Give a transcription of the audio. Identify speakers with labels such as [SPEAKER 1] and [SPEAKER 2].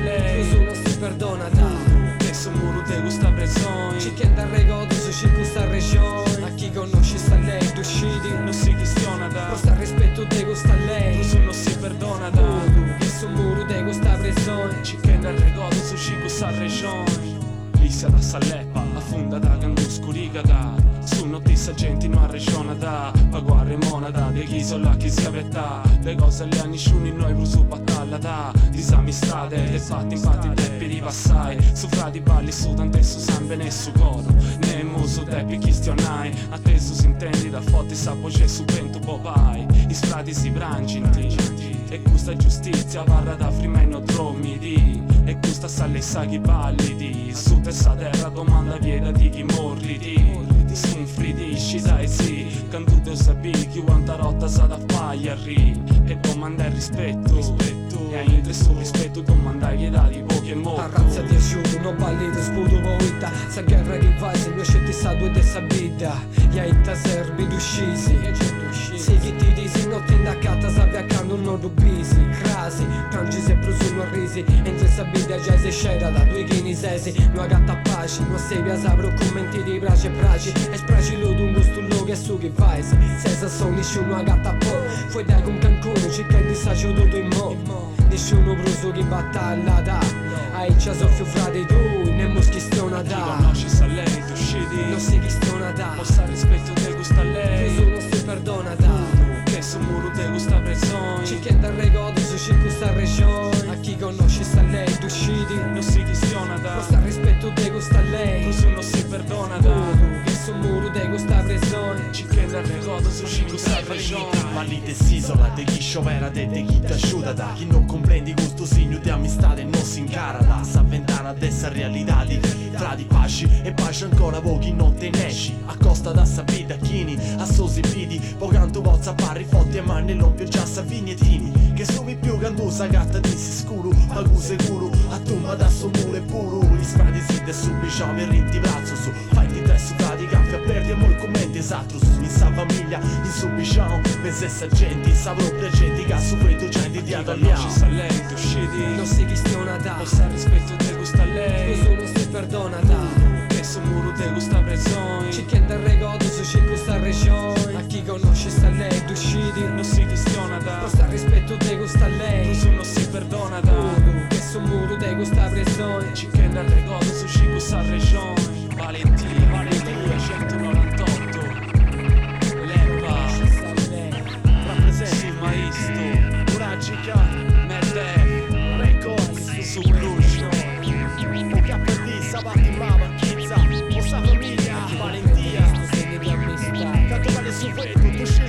[SPEAKER 1] lei, tu non si perdona da
[SPEAKER 2] Adesso muro de questa persona
[SPEAKER 1] ci che da regodo su ci questa regione. A chi conosci sta lei, tu scidi
[SPEAKER 2] non si questiona da
[SPEAKER 1] costa rispetto de questa lei,
[SPEAKER 2] tu non si perdona da
[SPEAKER 1] che su muro de questa persona.
[SPEAKER 2] ci che da regodo su ci questa regione. Lisa da Saleppa, a funda da Ganduscuriga da su notizia gente non regione da paguare monada de chi sola che si avetta le cose le anni sciuni noi brusu battaglia da disamistade le fatti infatti deppi ripassai su frati balli su tante su sangue ne su coro ne muso deppi chistionai a te su si intendi da fotti sa voce su vento popai i strati si brancinti e questa giustizia parla da frimeno dromidi e questa sale sa chi balli su testa terra domanda vieda di chi morri Sconfridisci dai sì, quando tu sapi chi quanta rotta sa da pagliarri e domanda il rispetto e a intre sul rispetto domanda gli dati pochi e molto
[SPEAKER 1] a razza di asciugo, non balli di sputo poeta sa guerra che vai, se noi scetti sa due dessa vita gli aitta serbi d'uscisi se chi ti disi non ti indacata sa viacando non dubisi crasi, frangi se presumo a risi entri sa vita già se scera da due chini sesi non gatta paci, non sei via sapro commenti di braci e braci e spraci lo dungo sto luogo e su che vai senza son nessuno agatta po fuori dai con cancuro ci prendi sa ciò tutto in mo nessuno bruso che battaglia da ai c'ha soffio frate tu ne muschistiona
[SPEAKER 2] chi
[SPEAKER 1] da
[SPEAKER 2] conosci sa lei tu scidi
[SPEAKER 1] non si chistiona da
[SPEAKER 2] possa rispetto te gusta lei
[SPEAKER 1] tu non si perdona da
[SPEAKER 2] che su muro te gusta persona
[SPEAKER 1] ci che da regodo su ci questa regione a chi conosci sta lei tu scidi
[SPEAKER 2] non si questiona da
[SPEAKER 1] posta rispetto te gusta lei
[SPEAKER 2] tu non si perdona da
[SPEAKER 1] che su muro te questa persona
[SPEAKER 2] ci che da regodo su ci questa regione
[SPEAKER 3] ma lì te si isola, de chi sciopera, de chi t'asciuta da chi non comprendi questo segno di amistà e non si incara da s'avventana dessa realtà di tra di paci e pace ancora pochi non te ne esci a costa da sapida chini a sosi pidi pocanto vozza parri fotti e mani l'ompio già sa vignetini che sumi più candusa gatta di si scuro ma cuse curo a tumba da somule puro gli sprati si de subiciamo e rinti braccio su fai di tre su frati caffè perdi e mol commenti esatto su in sa famiglia in subiciamo per stessa gente sa propria gente che su questo gente di
[SPEAKER 2] conosci sa
[SPEAKER 3] italiano
[SPEAKER 2] lei tu scidi
[SPEAKER 1] non si chistiona da
[SPEAKER 2] possa rispetto te gusta lei
[SPEAKER 1] tu non si perdona da
[SPEAKER 2] che su muro te gusta persona
[SPEAKER 1] ci che da regodo su ci questa regione a chi conosci sta lei tu scidi
[SPEAKER 2] non si questiona da
[SPEAKER 1] posta rispetto te gusta lei
[SPEAKER 2] tu non si perdona da
[SPEAKER 1] che su muro te questa persona
[SPEAKER 2] ci che da regodo su ci questa regione Valentina 198 Leppa rappresenti Maisto
[SPEAKER 3] Coragica
[SPEAKER 2] Medef
[SPEAKER 3] Records
[SPEAKER 2] su Lucio
[SPEAKER 3] o KD Sabati Mama Kizza o sa famiglia Valentia
[SPEAKER 1] segni di amistà
[SPEAKER 3] tanto vale su questo tu